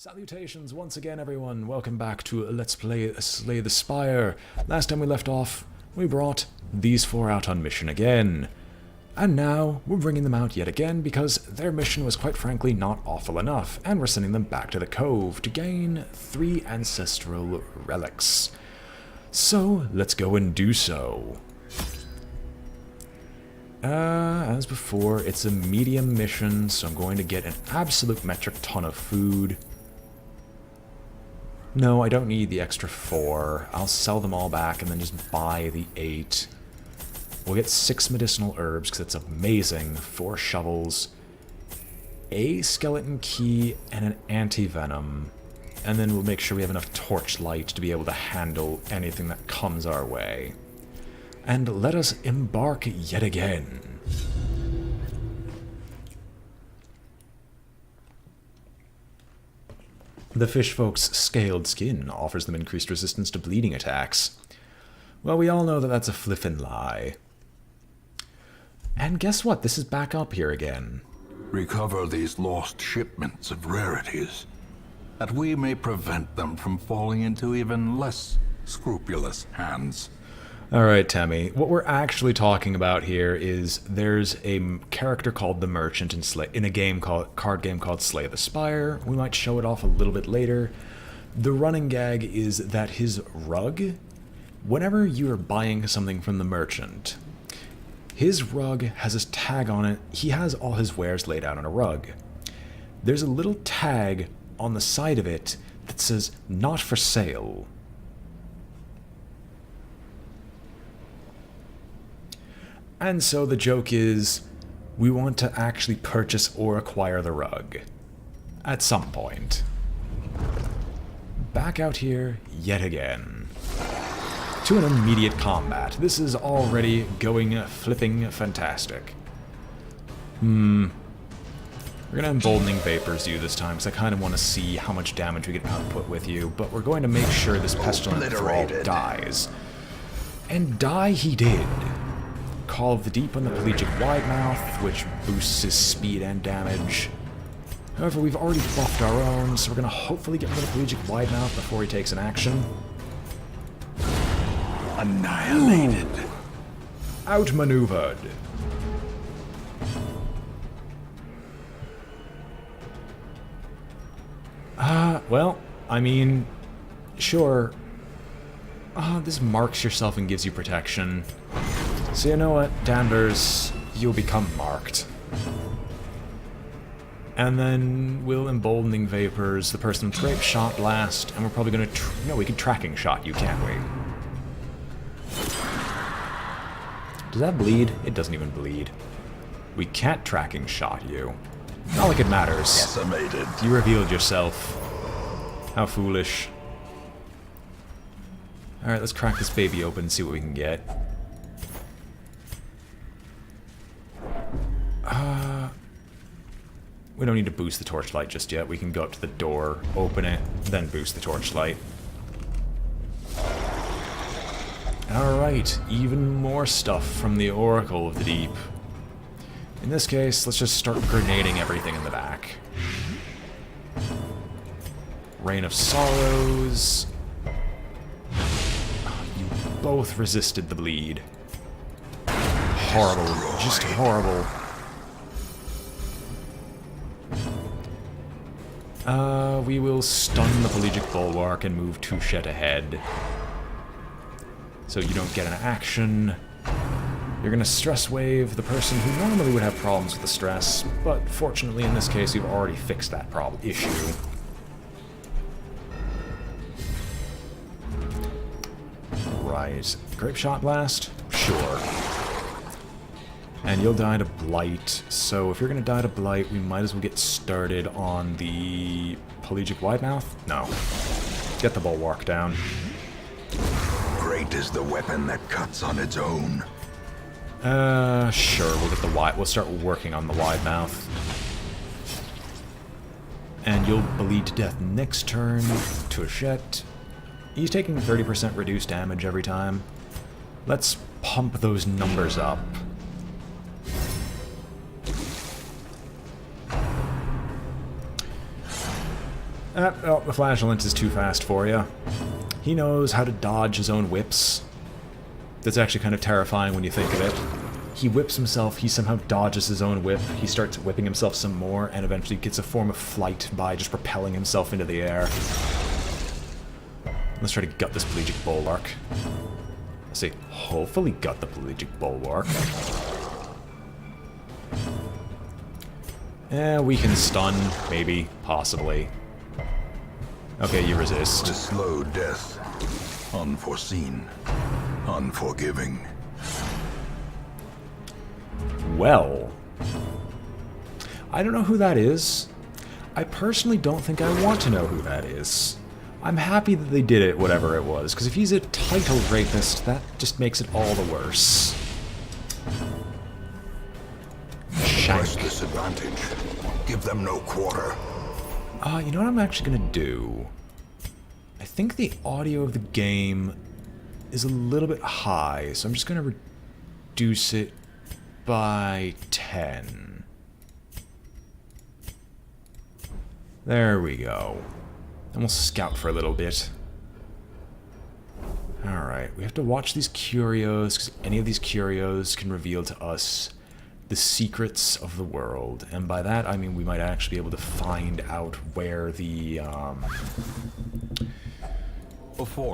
Salutations once again, everyone. Welcome back to Let's Play Slay the Spire. Last time we left off, we brought these four out on mission again. And now, we're bringing them out yet again because their mission was quite frankly not awful enough, and we're sending them back to the cove to gain 3 ancestral relics. So, let's go and do so. As before, it's a medium mission, so I'm going to get an absolute metric ton of food. No, I don't need the extra 4. I'll sell them all back and then just buy the 8. We'll get 6 medicinal herbs, because that's amazing. 4 shovels, a skeleton key, and an anti-venom. And then we'll make sure we have enough torchlight to be able to handle anything that comes our way. And let us embark yet again. The fish folk's scaled skin offers them increased resistance to bleeding attacks. Well, we all know that that's a flippin' lie. And guess what? This is back up here again. Recover these lost shipments of rarities, that we may prevent them from falling into even less scrupulous hands. Alright, Tammy, what we're actually talking about here is there's a character called the Merchant in a card game called Slay the Spire. We might show it off a little bit later. The running gag is that his rug, whenever you are buying something from the Merchant, his rug has a tag on it. He has all his wares laid out on a rug. There's a little tag on the side of it that says, "Not for sale." And so the joke is, we want to actually purchase or acquire the rug. At some point. Back out here yet again. To an immediate combat. This is already going flipping fantastic. We're gonna Emboldening Vapors you this time, because I kind of want to see how much damage we can output with you, but we're going to make sure this Pestilent Thrall dies. And die he did. Call of the Deep on the Pelagic Widemouth, which boosts his speed and damage. However, we've already buffed our own, so we're going to hopefully get rid of the Pelagic Widemouth before he takes an action. Annihilated. Outmaneuvered. Well, I mean, sure. This marks yourself and gives you protection. So you know what, Danders, you'll become marked. And then we'll Emboldening Vapors the person with Grape Shot Blast, and we're probably gonna no, we can Tracking Shot you, can't we? Does that bleed? It doesn't even bleed. We can't Tracking Shot you. Not like it matters. Decimated. You revealed yourself. How foolish. Alright, let's crack this baby open and see what we can get. We don't need to boost the torchlight just yet. We can go up to the door, open it, then boost the torchlight. Alright, even more stuff from the Oracle of the Deep. In this case, let's just start grenading everything in the back. Rain of Sorrows. Oh, you both resisted the bleed. Horrible, just horrible. We will stun the Pelagic Bulwark and move 2 shed ahead. So you don't get an action. You're gonna Stress Wave the person who normally would have problems with the stress, but fortunately in this case you've already fixed that issue. Right. Grape Shot Blast? Sure. And you'll die to Blight, so if you're gonna die to Blight, we might as well get started on the Pelagic Widemouth? No. Get the Bulwark down. Great is the weapon that cuts on its own. Sure, we'll start working on the Widemouth. And you'll bleed to death next turn to Hachette. He's taking 30% reduced damage every time. Let's pump those numbers up. Oh, the flagellant is too fast for you. He knows how to dodge his own whips. That's actually kind of terrifying when you think of it. He whips himself, he somehow dodges his own whip, he starts whipping himself some more, and eventually gets a form of flight by just propelling himself into the air. Let's try to gut this pelagic bulwark. Let's see, hopefully gut the pelagic bulwark. We can stun, maybe, possibly. Okay, you resist. The slow death. Unforeseen. Unforgiving. Well, I don't know who that is. I personally don't think I want to know who that is. I'm happy that they did it, whatever it was, because if he's a title rapist, that just makes it all the worse. Press this advantage. Give them no quarter. You know what I'm actually gonna do? I think the audio of the game is a little bit high, so I'm just gonna reduce it by 10. There we go. And we'll scout for a little bit. Alright, we have to watch these curios, because any of these curios can reveal to us the secrets of the world. And by that, I mean we might actually be able to find out where the,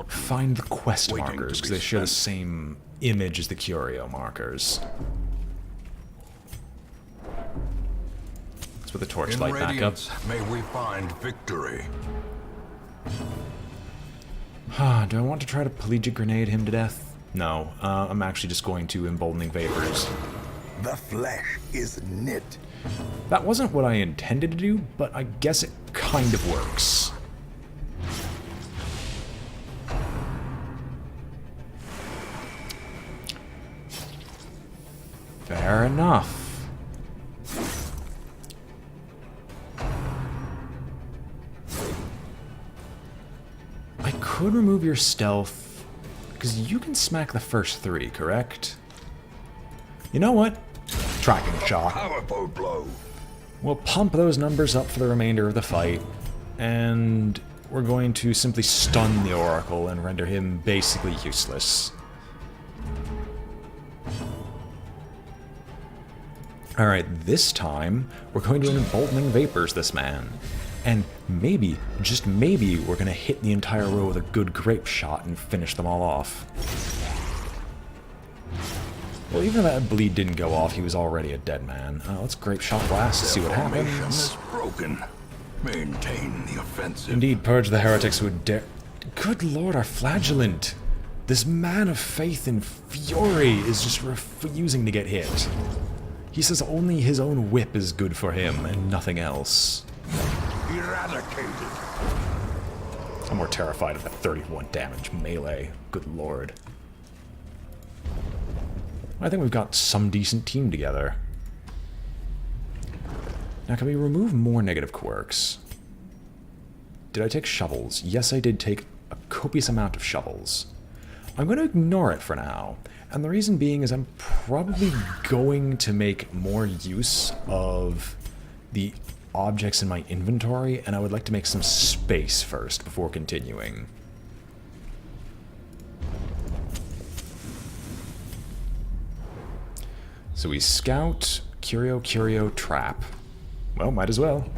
find the quest markers, because they share the same image as the curio markers. Let's put the torchlight back up. May we find victory. Do I want to try to pelagic grenade him to death? No, I'm actually just going to emboldening vapors. The flesh is knit. That wasn't what I intended to do, but I guess it kind of works. Fair enough. I could remove your stealth, because you can smack the first 3, correct? You know what? Tracking shot. Powerful blow. We'll pump those numbers up for the remainder of the fight, and we're going to simply stun the Oracle and render him basically useless. Alright, this time, we're going to emboldening vapors this man. And maybe, just maybe, we're going to hit the entire row with a good grape shot and finish them all off. Well, even if that bleed didn't go off, he was already a dead man. Let's grape shot blast to see what happens. Is broken. Maintain the offensive. Indeed, purge the heretics who dare... Good lord, our flagellant! This man of faith and fury is just refusing to get hit. He says only his own whip is good for him, and nothing else. Eradicated. I'm more terrified of that 31 damage melee. Good lord. I think we've got some decent team together. Now, can we remove more negative quirks? Did I take shovels? Yes, I did take a copious amount of shovels. I'm going to ignore it for now. And the reason being is I'm probably going to make more use of the objects in my inventory, and I would like to make some space first before continuing. So we scout, curio, trap. Well, might as well.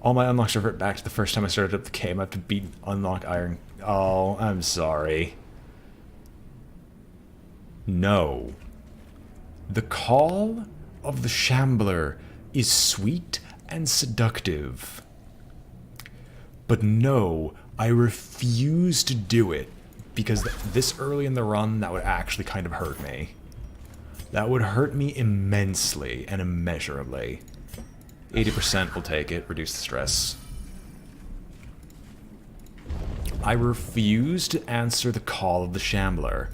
All my unlocks revert back to the first time I started up the game. I have to beat unlock iron. Oh, I'm sorry. No. The call of the Shambler is sweet and seductive. But no, I refuse to do it, because this early in the run, that would actually kind of hurt me. That would hurt me immensely and immeasurably. 80% will take it, reduce the stress. I refuse to answer the call of the Shambler.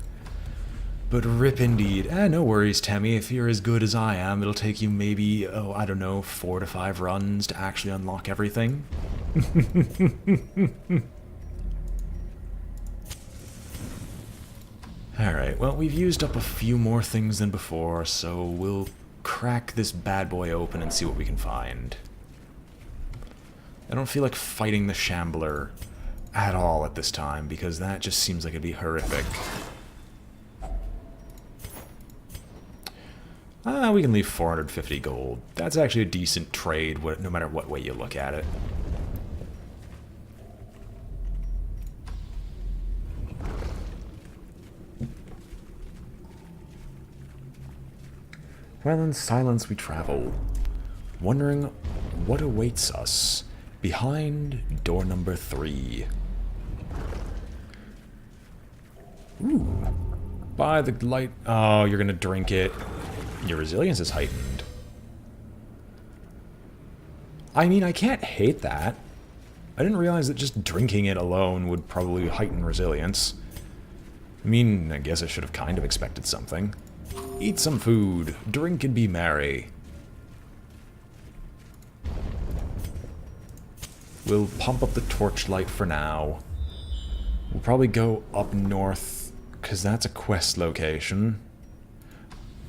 But rip indeed. No worries, Temmie. If you're as good as I am, it'll take you maybe, oh, I don't know, 4 to 5 runs to actually unlock everything. Alright, well, we've used up a few more things than before, so we'll crack this bad boy open and see what we can find. I don't feel like fighting the Shambler at all at this time, because that just seems like it'd be horrific. We can leave 450 gold. That's actually a decent trade, no matter what way you look at it. Well, in silence we travel, wondering what awaits us behind door number 3. Ooh. By the light... Oh, you're gonna drink it. Your resilience is heightened. I mean, I can't hate that. I didn't realize that just drinking it alone would probably heighten resilience. I mean, I guess I should have kind of expected something. Eat some food, drink and be merry. We'll pump up the torchlight for now. We'll probably go up north, because that's a quest location.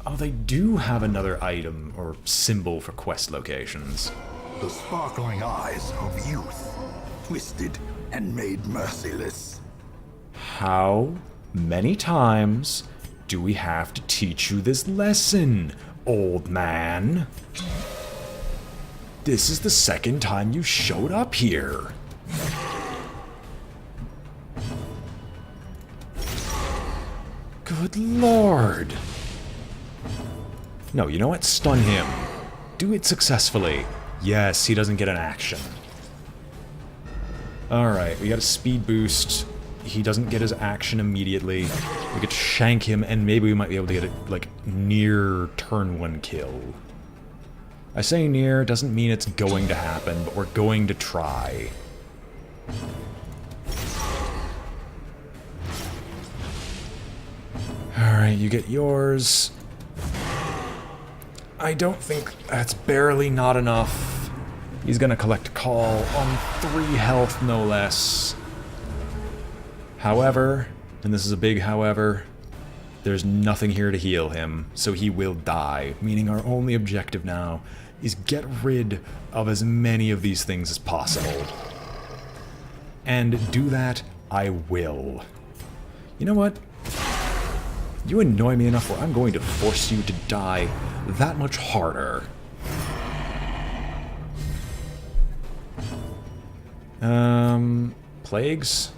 Oh, they do have another item or symbol for quest locations. The sparkling eyes of youth, twisted and made merciless. How many times do we have to teach you this lesson, old man? This is the second time you showed up here. Good lord. No, you know what? Stun him. Do it successfully. Yes, he doesn't get an action. Alright, we got a speed boost. He doesn't get his action immediately. We could shank him, and maybe we might be able to get a, like, near turn 1 kill. I say near, doesn't mean it's going to happen, but we're going to try. Alright, you get yours. I don't think that's barely not enough. He's gonna collect a call on 3 health, no less. However, and this is a big however, there's nothing here to heal him, so he will die, meaning our only objective now is get rid of as many of these things as possible. And do that, I will. You know what? You annoy me enough where I'm going to force you to die that much harder. Plagues?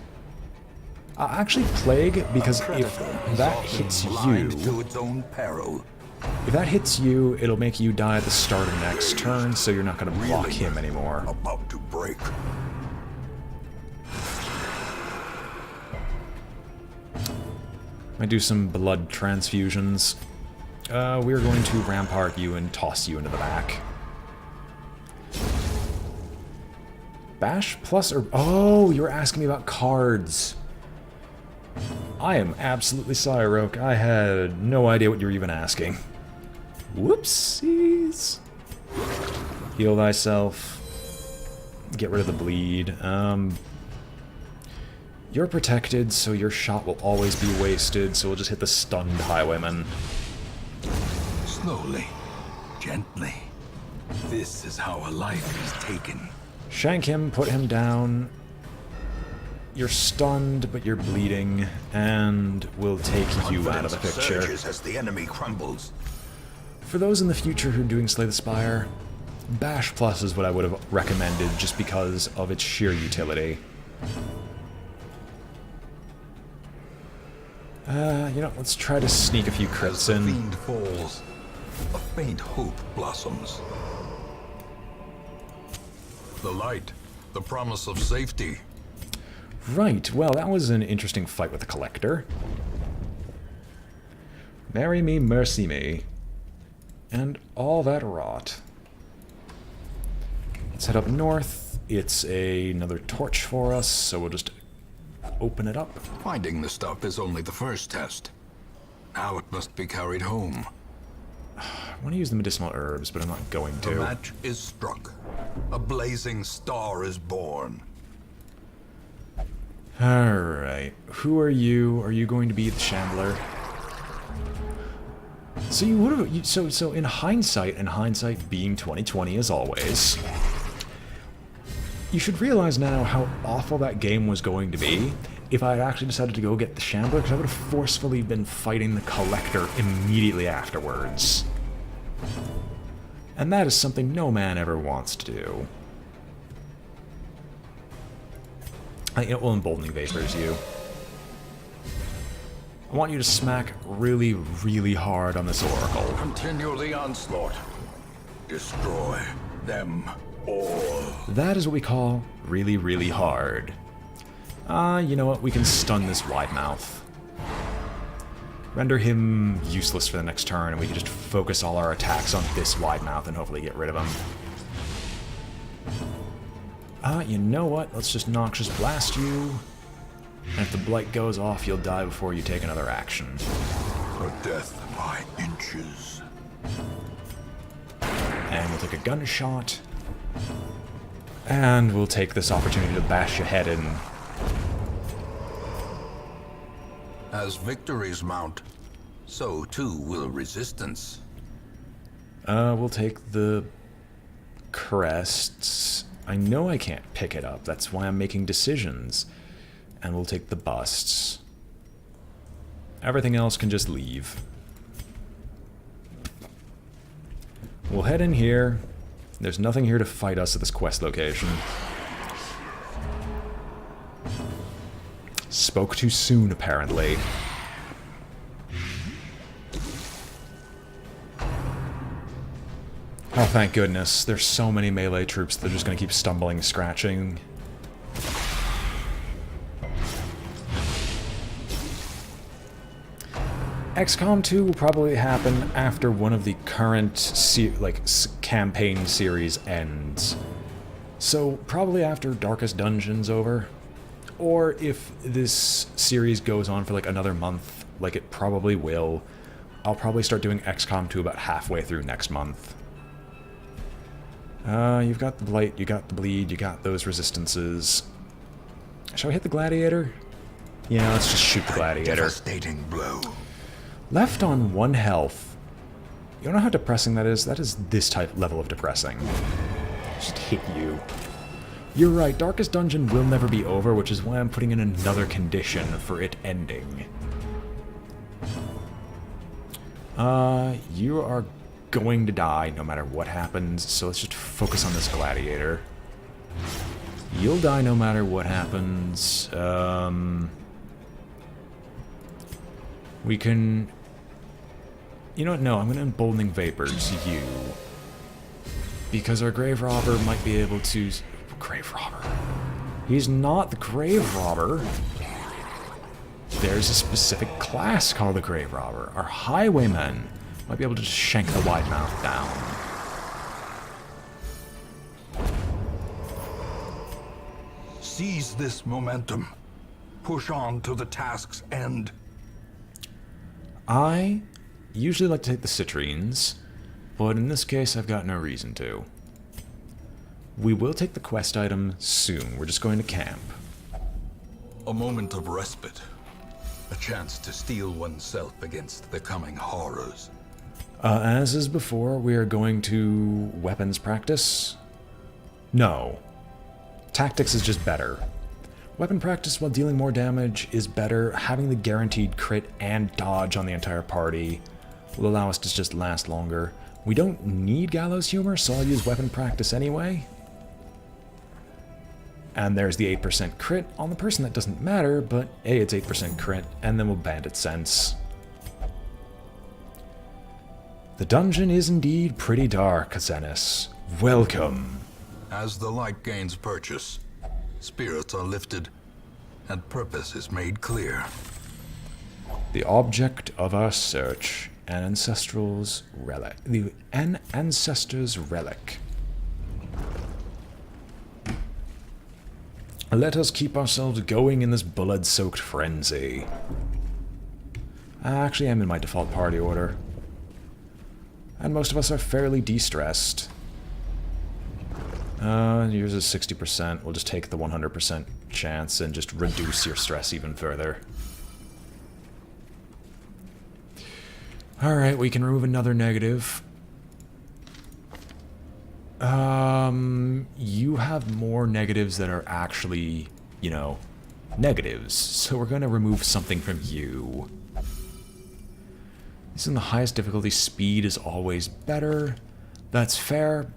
Actually, Plague, because if that hits you... If that hits you, it'll make you die at the start of next turn, so you're not going to block him anymore. About to break. Might do some blood transfusions. We're going to rampart you and toss you into the back. Bash plus or... Oh, you were asking me about cards. I am absolutely sorry, Roke. I had no idea what you were even asking. Whoopsies. Heal thyself. Get rid of the bleed. You're protected, so your shot will always be wasted, so we'll just hit the stunned highwayman. Slowly, gently. This is how a life is taken. Shank him, put him down. You're stunned, but you're bleeding, and we'll take you out of the picture. As the enemy crumbles. For those in the future who are doing Slay the Spire, Bash Plus is what I would have recommended just because of its sheer utility. You know, let's try to sneak a few crits in. The fiend falls, a faint hope blossoms. The light, the promise of safety. Right, well, that was an interesting fight with the Collector. Marry me, mercy me. And all that rot. Let's head up north. It's another torch for us, so we'll just open it up. Finding the stuff is only the first test. Now it must be carried home. I want to use the medicinal herbs, but I'm not going to. The match is struck. A blazing star is born. Alright. Who are you? Are you going to be the Shambler? So you would have... So in hindsight, and hindsight being 2020 as always, You should realize now how awful that game was going to be if I had actually decided to go get the Shambler, because I would have forcefully been fighting the Collector immediately afterwards. And that is something no man ever wants to do. It will emboldening vapors you. I want you to smack really, really hard on this Oracle. Continue the onslaught. Destroy them all. That is what we call really, really hard. You know what? We can stun this wide mouth. Render him useless for the next turn, and we can just focus all our attacks on this wide mouth and hopefully get rid of him. You know what? Let's just Noxious Blast you. And if the Blight goes off, you'll die before you take another action. For death by inches. And we'll take a gunshot. And we'll take this opportunity to bash your head in. As victories mount, so too will resistance. We'll take the crests. I know I can't pick it up, that's why I'm making decisions. And we'll take the busts. Everything else can just leave. We'll head in here. There's nothing here to fight us at this quest location. Spoke too soon, apparently. Oh, thank goodness. There's so many melee troops that are just going to keep stumbling, scratching. XCOM 2 will probably happen after one of the current campaign series ends. So probably after Darkest Dungeon's over. Or if this series goes on for like another month, like it probably will, I'll probably start doing XCOM 2 about halfway through next month. You've got the Blight, you got the Bleed, you got those resistances. Shall we hit the Gladiator? Yeah, let's just shoot the Gladiator. Devastating blow. Left on 1 health. You know how depressing that is? That is this level of depressing. Just hit you. You're right, Darkest Dungeon will never be over, which is why I'm putting in another condition for it ending. You are going to die no matter what happens, so let's just focus on this Gladiator. You'll die no matter what happens. We can... You know what? No, I'm going to Emboldening Vapors you. Because our Grave Robber might be able to... Grave Robber? He's not the Grave Robber. There's a specific class called the Grave Robber. Our Highwaymen might be able to just shank the Wide Mouth down. Seize this momentum. Push on to the task's end. I usually like to take the Citrines, but in this case I've got no reason to. We will take the quest item soon. We're just going to camp. A moment of respite. A chance to steel oneself against the coming horrors. As is before, we are going to weapons practice. No. Tactics is just better. Weapon practice while dealing more damage is better. Having the guaranteed crit and dodge on the entire party will allow us to just last longer. We don't need Gallows Humor, so I'll use weapon practice anyway. And there's the 8% crit on the person. That doesn't matter, but A, it's 8% crit, and then we'll Bandit Sense. The dungeon is indeed pretty dark, Zenis. Welcome. As the light gains purchase, spirits are lifted, and purpose is made clear. The object of our search, an ancestral's relic. An ancestor's relic. Let us keep ourselves going in this blood-soaked frenzy. I actually am in my default party order. And most of us are fairly de-stressed. Yours is 60%. We'll just take the 100% chance and just reduce your stress even further. Alright, we can remove another negative. You have more negatives that are actually, you know, negatives. So we're going to remove something from you. This is in the highest difficulty. Speed is always better. That's fair.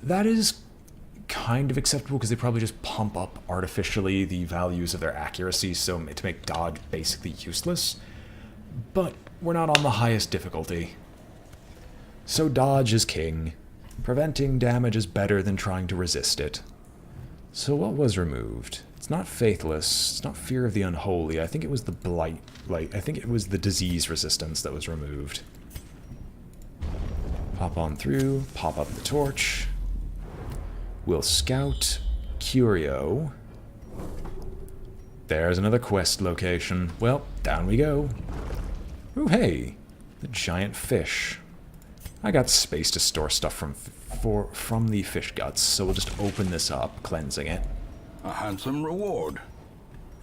That is kind of acceptable because they probably just pump up artificially the values of their accuracy so to make dodge basically useless. But we're not on the highest difficulty. So dodge is king. Preventing damage is better than trying to resist it. So what was removed? It's not faithless. It's not fear of the unholy. I think it was the blight. Like, I think it was the disease resistance that was removed. Pop on through. Pop up the torch. We'll scout Curio. There's another quest location. Well, down we go. Ooh, hey! The giant fish. I got space to store stuff from the fish guts, so we'll just open this up, cleansing it. A handsome reward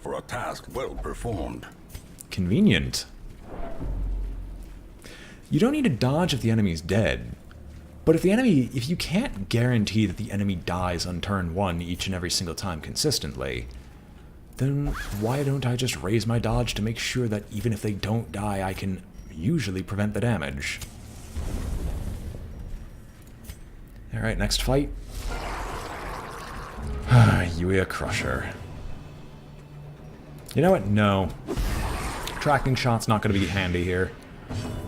for a task well performed. Convenient. You don't need to dodge if the enemy's dead. But if you can't guarantee that the enemy dies on turn 1 each and every single time consistently, then why don't I just raise my dodge to make sure that even if they don't die, I can usually prevent the damage? Alright, next fight. Yuya Crusher. You know what? No. Tracking shot's not going to be handy here.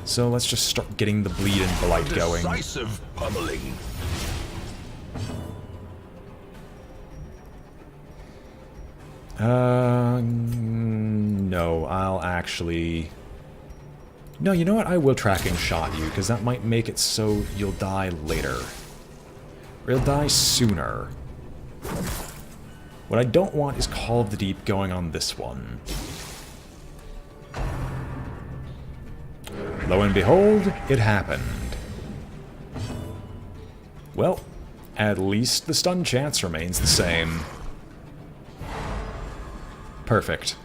So let's just start getting the bleed and blight going. Decisive pummeling. No, I'll actually... No, you know what? I will tracking shot you, because that might make it so you'll die later. Or you'll die sooner. What I don't want is Call of the Deep going on this one. Lo and behold, it happened. Well, at least the stun chance remains the same. Perfect.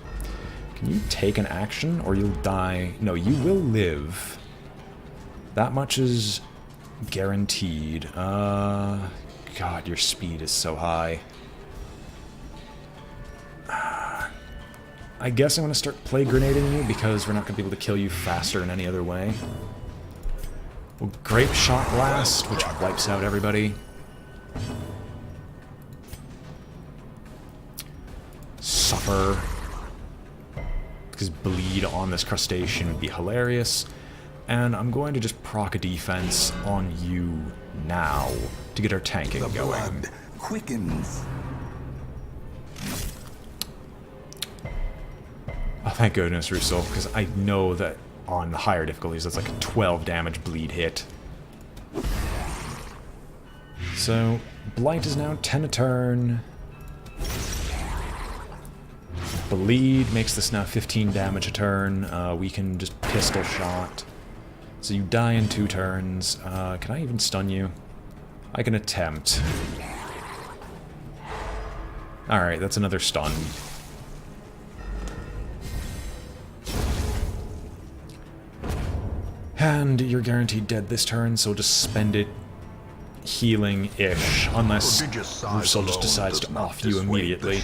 Can you take an action or you'll die? No, you will live. That much is guaranteed. God, your speed is so high. I guess I'm going to start play grenading you because we're not going to be able to kill you faster in any other way. Well, Grape Shot Blast, which wipes out everybody. Suffer. Because bleed on this crustacean would be hilarious. And I'm going to just proc a defense on you now to get our tanking going. Blood quickens. Oh, thank goodness, Russo, because I know that on the higher difficulties, that's like a 12 damage bleed hit. So, Blight is now 10 a turn. Bleed makes this now 15 damage a turn. We can just pistol shot. So you die in 2 turns. Can I even stun you? I can attempt. Alright, that's another stun. And you're guaranteed dead this turn, so just spend it healing-ish, unless Russell just decides to off you immediately.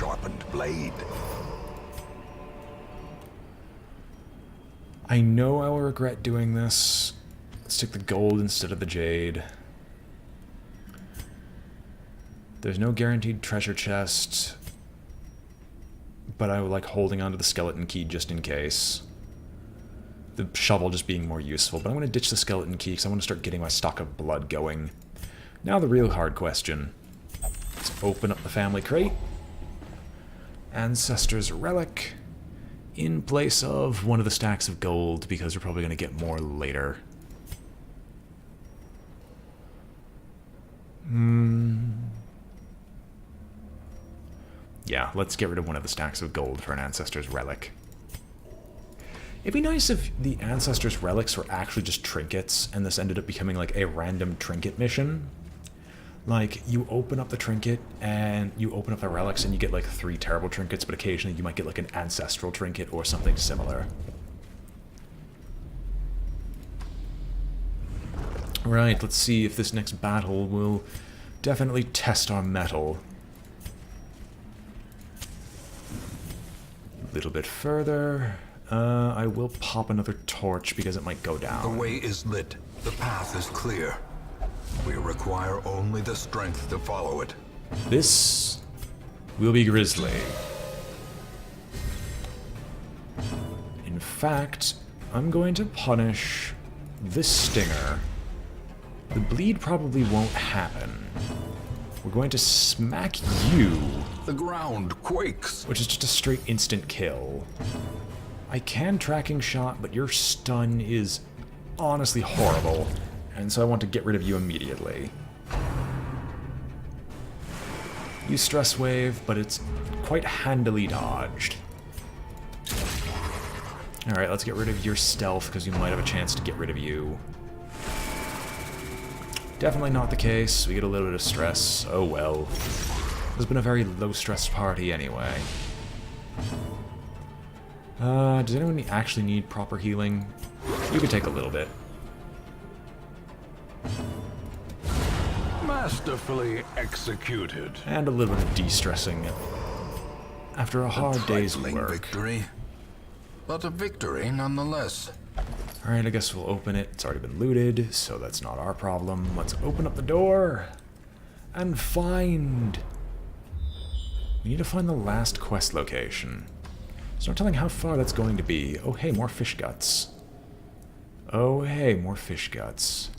I know I will regret doing this. Let's take the gold instead of the jade. There's no guaranteed treasure chest, but I would like holding onto the skeleton key just in case. The shovel just being more useful, but I'm going to ditch the skeleton key because I want to start getting my stock of blood going. Now the real hard question. Let's open up the family crate. Ancestor's Relic. In place of one of the stacks of gold, because we're probably going to get more later. Yeah, let's get rid of one of the stacks of gold for an Ancestor's Relic. It'd be nice if the Ancestor's Relics were actually just trinkets, and this ended up becoming like a random trinket mission. Like, you open up the trinket, and you open up the relics, and you get like 3 terrible trinkets, but occasionally you might get like an ancestral trinket or something similar. Right, let's see if this next battle will definitely test our mettle. A little bit further. I will pop another torch because it might go down. The way is lit. The path is clear. We require only the strength to follow it. This will be grisly. In fact, I'm going to punish this stinger. The bleed probably won't happen. We're going to smack you. The ground quakes. Which is just a straight instant kill. I can tracking shot, but your stun is honestly horrible. And so I want to get rid of you immediately. Use Stress Wave, but it's quite handily dodged. Alright, let's get rid of your stealth, because you might have a chance to get rid of you. Definitely not the case. We get a little bit of stress. Oh well. It's been a very low-stress party anyway. Does anyone actually need proper healing? You could take a little bit. Masterfully executed. And a little bit of de-stressing. After a hard day's work. Victory, but a victory nonetheless. Alright, I guess we'll open it. It's already been looted, so that's not our problem. Let's open up the door and find... We need to find the last quest location. There's no telling how far that's going to be. Oh hey, more fish guts. Oh hey, more fish guts.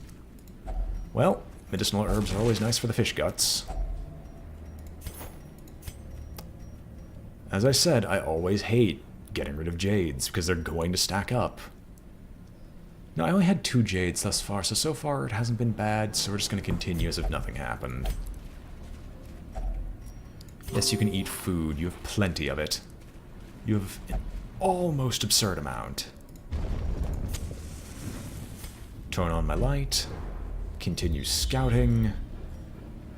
Well, medicinal herbs are always nice for the fish guts. As I said, I always hate getting rid of jades, because they're going to stack up. No, I only had 2 jades thus far, so far it hasn't been bad, so we're just going to continue as if nothing happened. Yes, you can eat food. You have plenty of it. You have an almost absurd amount. Turn on my light. Continue scouting.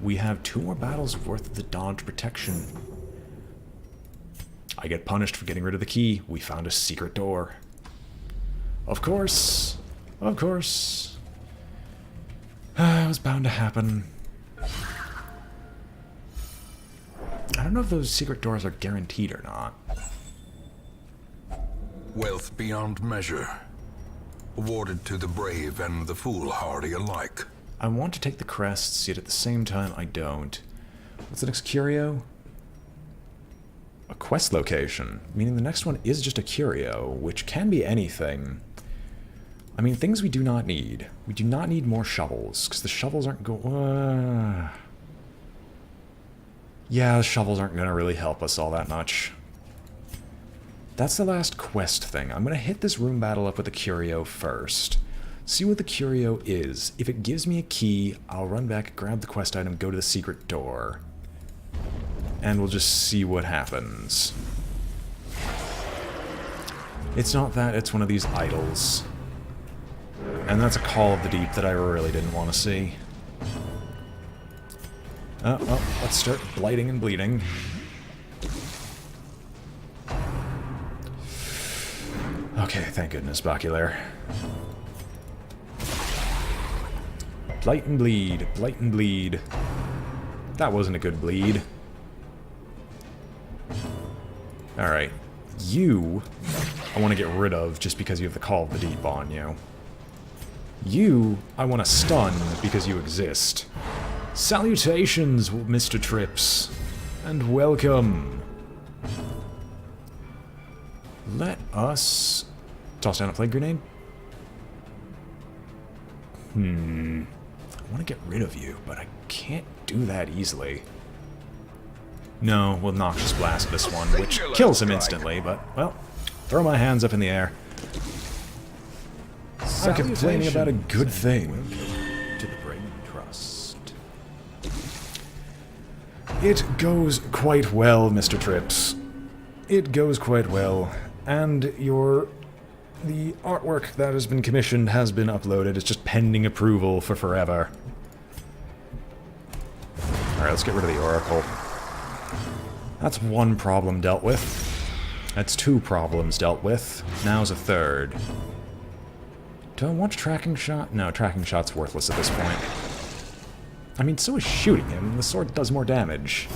We have 2 more battles worth of the dodge protection. I get punished for getting rid of the key. We found a secret door. Of course. Of course. It was bound to happen. I don't know if those secret doors are guaranteed or not. Wealth beyond measure. Awarded to the brave and the foolhardy alike. I want to take the crests, yet at the same time I don't. What's the next curio? A quest location, meaning the next one is just a curio, which can be anything. I mean, things we do not need. We do not need more shovels, because the shovels aren't yeah, the shovels aren't going to really help us all that much. That's the last quest thing. I'm going to hit this room battle up with the curio first. See what the curio is. If it gives me a key, I'll run back, grab the quest item, go to the secret door. And we'll just see what happens. It's not that, it's one of these idols. And that's a Call of the Deep that I really didn't want to see. Well, let's start blighting and bleeding. Okay, thank goodness, Baculaire. Blight and bleed, blight and bleed. That wasn't a good bleed. Alright. You, I want to get rid of just because you have the Call of the Deep on you. You, I want to stun because you exist. Salutations, Mr. Trips, and welcome. Let us toss down a plague grenade. I want to get rid of you, but I can't do that easily. No, we'll Noxious Blast this one, which kills him instantly, but, well, throw my hands up in the air. I'm complaining about a good thing. To the Brain Trust. It goes quite well, Mr. Trips. It goes quite well. And the artwork that has been commissioned has been uploaded. It's just pending approval for forever. Alright, let's get rid of the Oracle. That's 1 problem dealt with. That's 2 problems dealt with. Now's a 3rd. Do I want a tracking shot? No, tracking shot's worthless at this point. I mean, so is shooting him. The sword does more damage.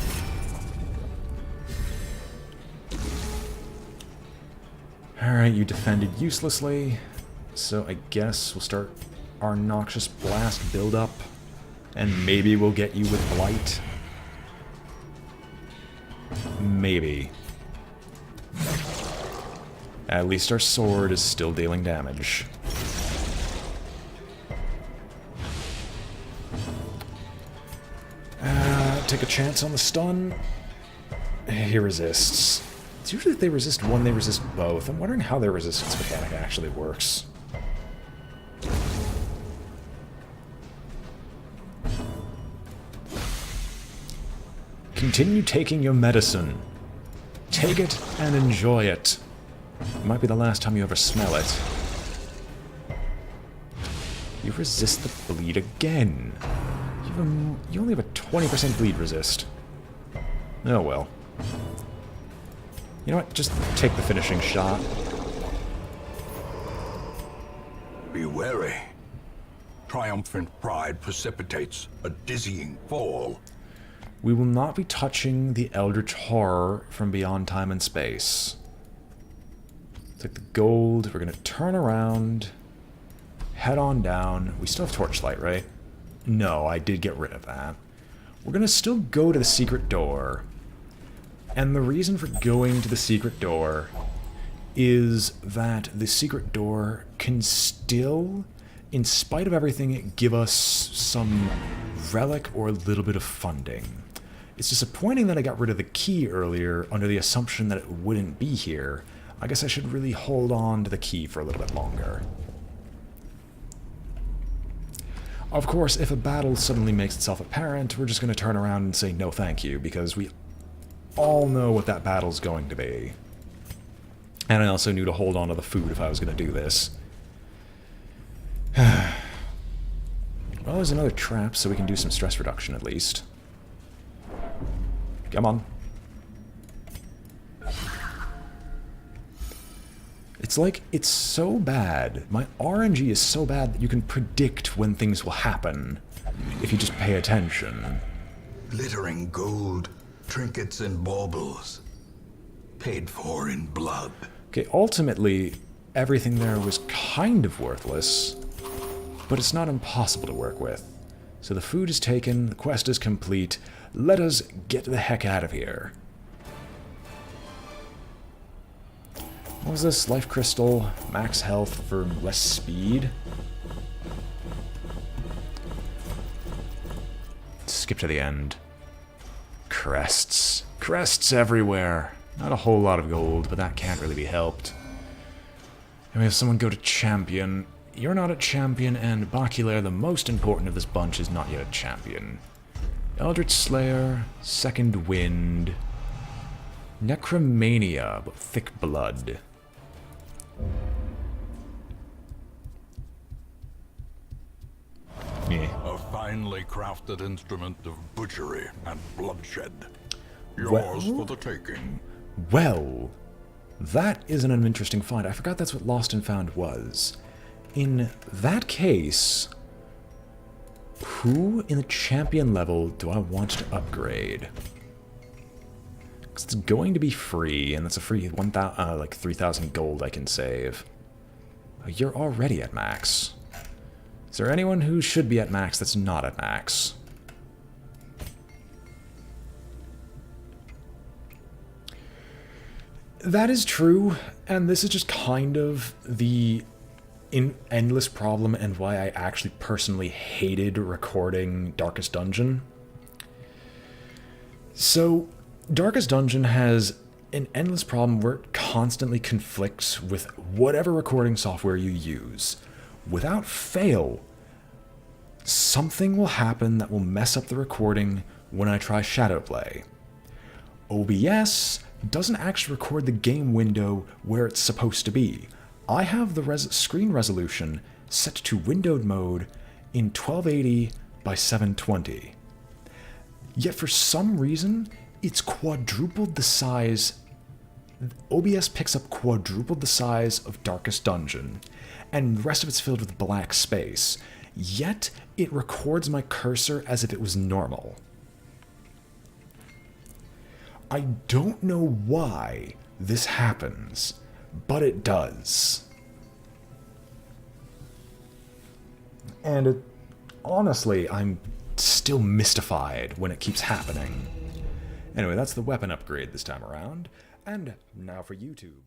Alright, you defended uselessly. So I guess we'll start our Noxious Blast build-up. And maybe we'll get you with Blight. Maybe. At least our sword is still dealing damage. Take a chance on the stun. He resists. It's usually if they resist one, they resist both. I'm wondering how their resistance mechanic actually works. Continue taking your medicine. Take it and enjoy it. It might be the last time you ever smell it. You resist the bleed again. You only have a 20% bleed resist. Oh well. You know what? Just take the finishing shot. Be wary. Triumphant pride precipitates a dizzying fall. We will not be touching the Eldritch Horror from beyond time and space. Take the gold. We're going to turn around. Head on down. We still have Torchlight, right? No, I did get rid of that. We're going to still go to the secret door. And the reason for going to the secret door is that the secret door can still, in spite of everything, give us some relic or a little bit of funding. It's disappointing that I got rid of the key earlier under the assumption that it wouldn't be here. I guess I should really hold on to the key for a little bit longer. Of course, if a battle suddenly makes itself apparent, we're just going to turn around and say no thank you, because we all know what that battle's going to be. And I also knew to hold on to the food if I was going to do this. Well, there's another trap, so we can do some stress reduction at least. Come on. It's like, it's so bad. My RNG is so bad that you can predict when things will happen if you just pay attention. Glittering gold, trinkets and baubles, paid for in blood. Okay, ultimately, everything there was kind of worthless, but it's not impossible to work with. So the food is taken, the quest is complete. Let us get the heck out of here. What was this? Life Crystal, max health for less speed. Skip to the end. Crests. Crests everywhere. Not a whole lot of gold, but that can't really be helped. And we have someone go to champion. You're not a champion, and Baculaire, the most important of this bunch, is not yet a champion. Eldritch Slayer, Second Wind, Necromania, but thick blood. Yeah. A finely crafted instrument of butchery and bloodshed. Yours for the taking. Well, that is an interesting find. I forgot that's what Lost and Found was. In that case, who in the champion level do I want to upgrade? Because it's going to be free, and that's a free 1,000, like 3,000 gold I can save. Oh, you're already at max. Is there anyone who should be at max that's not at max? That is true, and this is just kind of the endless problem and why I actually personally hated recording Darkest Dungeon. So, Darkest Dungeon has an endless problem where it constantly conflicts with whatever recording software you use. Without fail, something will happen that will mess up the recording when I try Shadowplay. OBS doesn't actually record the game window where it's supposed to be. I have the screen resolution set to windowed mode in 1280 by 720. Yet for some reason, it's quadrupled the size OBS picks up quadruple the size of Darkest Dungeon, and the rest of it's filled with black space, yet it records my cursor as if it was normal. I don't know why this happens, but it does. And honestly, I'm still mystified when it keeps happening. Anyway, that's the weapon upgrade this time around, and now for YouTube.